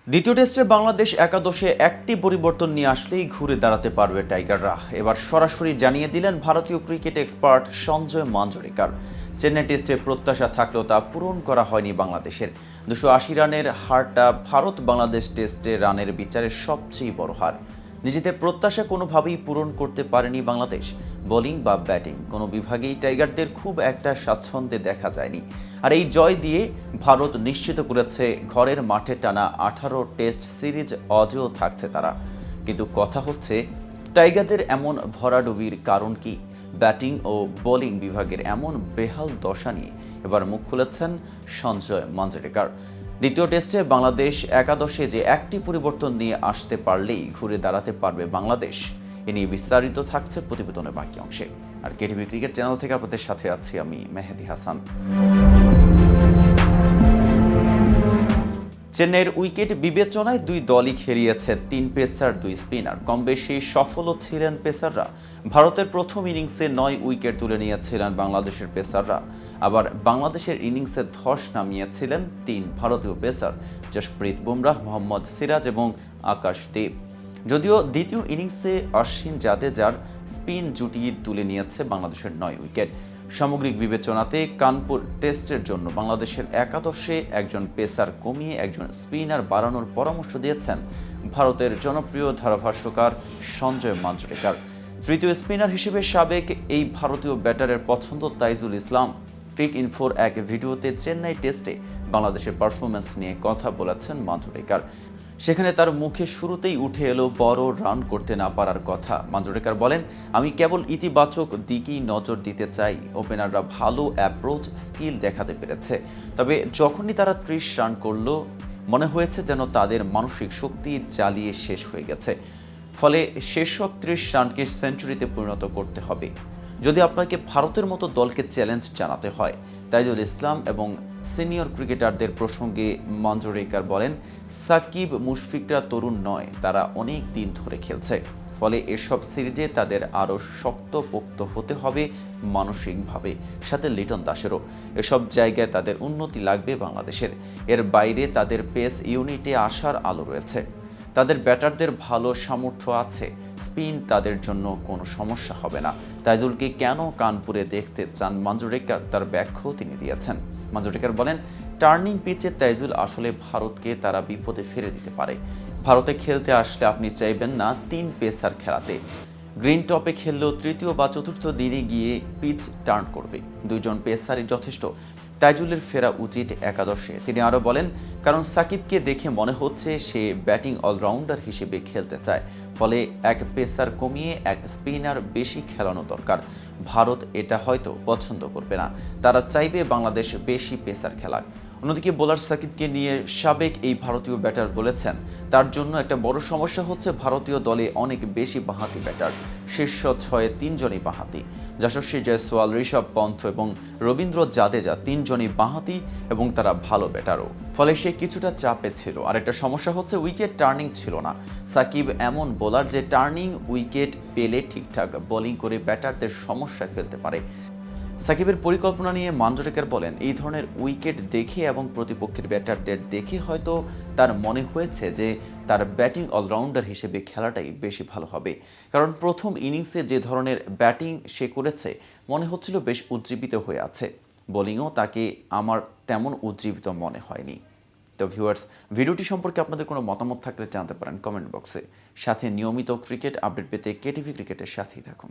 দ্বিতীয় টেস্টে বাংলাদেশ একাদশে একটি পরিবর্তন নিয়ে আসলেই ঘুরে দাঁড়াতে পারবে টাইগাররা। এবার সরাসরি জানিয়ে দিলেন ভারতীয় ক্রিকেট এক্সপার্ট সঞ্জয় মাঞ্জরেকর। চেন্নাই টেস্টে প্রত্যাশা থাকলেও তা পূরণ করা হয়নি বাংলাদেশের। 280 রানের হারটা ভারত বাংলাদেশ টেস্টে রানের বিচারে সবচেয়ে বড় হার। নিজেদের প্রত্যাশা কোনোভাবেই পূরণ করতে পারেনি বাংলাদেশ। বোলিং বা ব্যাটিং কোনো বিভাগেই টাইগারদের খুব একটা স্বাচ্ছন্দ্যে দেখা যায়নি। আর এই জয় দিয়ে ভারত নিশ্চিত করেছে ঘরের মাঠে টানা 18 টেস্ট সিরিজ অজেয় থাকছে তারা। কিন্তু কথা হচ্ছে, টাইগারদের এমন ভরাডুবির কারণ কি? ব্যাটিং ও বোলিং বিভাগের এমন বেহাল দশা নিয়ে এবার মুখ খুলেছেন সঞ্জয় মাঞ্জরেকর। দ্বিতীয় টেস্টে বাংলাদেশ একাদশে যে একটি পরিবর্তন নিয়ে আসতে পারলেই ঘুরে দাঁড়াতে পারবে বাংলাদেশ, এ নিয়ে বিস্তারিত থাকছে প্রতিবেদনের বাকি অংশে। আর কেটিভি ক্রিকেট চ্যানেল থেকে আপনাদের সাথে আছি আমি মেহেদি হাসান। চেন্নাইয়ের উইকেট বিবেচনায় দুই দলই খেলিয়েছে 3 পেসার 2 স্পিনার। কম বেশি সফলও ছিলেন পেসাররা। ভারতের প্রথম ইনিংসে 9 উইকেট তুলে নিয়েছিলেন বাংলাদেশের পেসাররা। আবার বাংলাদেশের ইনিংসে ধস নামিয়েছিলেন 3 ভারতীয় পেসার, জশপ্রীত বুমরাহ, মোহাম্মদ সিরাজ এবং আকাশদীপ। যদিও দ্বিতীয় ইনিংসে অশ্বিন জাদেজার স্পিন জুটি তুলে নিয়েছে বাংলাদেশের 9 উইকেট। সামগ্রিক বিবেচনাতে কানপুর টেস্টের জন্য বাংলাদেশের একাদশে একজন পেসার কমিয়ে একজন স্পিনার বাড়ানোর পরামর্শ দিয়েছেন ভারতের জনপ্রিয় ধারাভাষ্যকার সঞ্জয় মাঞ্জরেকর। তৃতীয় স্পিনার হিসেবে সাবেক এই ভারতীয় ব্যাটারের পছন্দ তাইজুল ইসলাম। ক্রিক ইনফোর এক ভিডিওতে চেন্নাই টেস্টে বাংলাদেশের পারফরমেন্স নিয়ে কথা বলেছেন মাঞ্জরেকর। সেখানে তার মুখে শুরুতেই উঠে এলো বড় রান করতে না পারার কথা। মাঞ্জরেকর বলেন, আমি কেবল ইতিবাচক দিকেই নজর দিতে চাই। ওপেনাররা ভালো অ্যাপ্রোচ স্কিল দেখাতে পেরেছে, তবে যখনই তারা 30 রান করল মনে হয়েছে যেন তাদের মানসিক শক্তি জ্বালিয়ে শেষ হয়ে গেছে। ফলে শেষ 30 রানকে সেঞ্চুরিতে পরিণত করতে হবে। যদি আপনাকে ভারতের মতো দলকে চ্যালেঞ্জ জানাতে হয়। তাইজুল ইসলাম এবং সিনিয়র ক্রিকেটারদের প্রসঙ্গে মাঞ্জরেকর বলেন, সাকিব মুশফিকরা তরুণ নয়, তারা অনেক দিন ধরে খেলছে। ফলে এসব সিরিজে তাদের আরও শক্তপোক্ত হতে হবে মানসিকভাবে। সাথে লিটন দাসেরও এসব জায়গায় তাদের উন্নতি লাগবে বাংলাদেশের। এর বাইরে তাদের পেস ইউনিটে আসার আলো রয়েছে। তাদের ব্যাটারদের ভালো সামর্থ্য আছে। স্পিন তাদের জন্য কোনো সমস্যা হবে না। তাইজুলকে কেন কানপুরে দেখতে চান মাঞ্জরেকর, তার ব্যাখ্যাও তিনি দিয়েছেন। মাঞ্জরেকর বলেন, টার্নিং পিচে তাইজুল আসলে ভারতকে তারা বিপদে ফেলে দিতে পারে। ভারতে খেলতে আসলে আপনি চাইবেন না 3 পেসার খেলাতে। গ্রিন টপে খেললেও তৃতীয় বা চতুর্থ দিনে গিয়ে পিচ টার্ন করবে। 2 জন পেসারই যথেষ্ট। তাইজুলের ফেরা উচিত একাদশে। তিনি আরও বলেন, কারণ সাকিবকে দেখে মনে হচ্ছে সে ব্যাটিং অলরাউন্ডার হিসেবে খেলতে চায়। ফলে এক পেসার কমিয়ে এক স্পিনার বেশি খেলানো দরকার। ভারত এটা হয়তো পছন্দ করবে না। তারা চাইবে বাংলাদেশ বেশি পেসার খেলাক। অন্যদিকে বোলার সাকিবকে নিয়ে সাবেক এই ভারতীয় ব্যাটার বলেছেন, তার জন্য একটা বড় সমস্যা হচ্ছে ভারতীয় দলে অনেক বেশি বাঁহাতি ব্যাটার। শীর্ষ 6-এ 3 জনই বাঁহাতি। যশস্বী জয়সওয়াল, ঋষভ পন্থ এবং রবীন্দ্র জাদেজা 3 জনই বাঁহাতি এবং তারা ভালো ব্যাটারও। ফলে সে কিছুটা চাপে ছিল। আর একটা সমস্যা হচ্ছে উইকেট টার্নিং ছিল না। সাকিব এমন বোলার যে টার্নিং উইকেট পেলে ঠিকঠাক বোলিং করে ব্যাটারদের সমস্যায় ফেলতে পারে। সাকিবের পরিকল্পনা নিয়ে মাঞ্জরেকর বলেন, এই ধরনের উইকেট দেখে এবং প্রতিপক্ষের ব্যাটারদের দেখে হয়তো তার মনে হয়েছে যে তার ব্যাটিং অলরাউন্ডার হিসেবে খেলাটাই বেশি ভালো হবে। কারণ প্রথম ইনিংসে যে ধরনের ব্যাটিং সে করেছে মনে হচ্ছিল বেশ উজ্জীবিত হয়ে আছে। বোলিংও তাকে আমার তেমন উজ্জীবিত মনে হয়নি। তো ভিউয়ার্স, ভিডিওটি সম্পর্কে আপনাদের কোনো মতামত থাকলে জানাতে পারেন কমেন্ট বক্সে। সাথে নিয়মিত ক্রিকেট আপডেট পেতে কেটিভি ক্রিকেটের সাথেই থাকুন।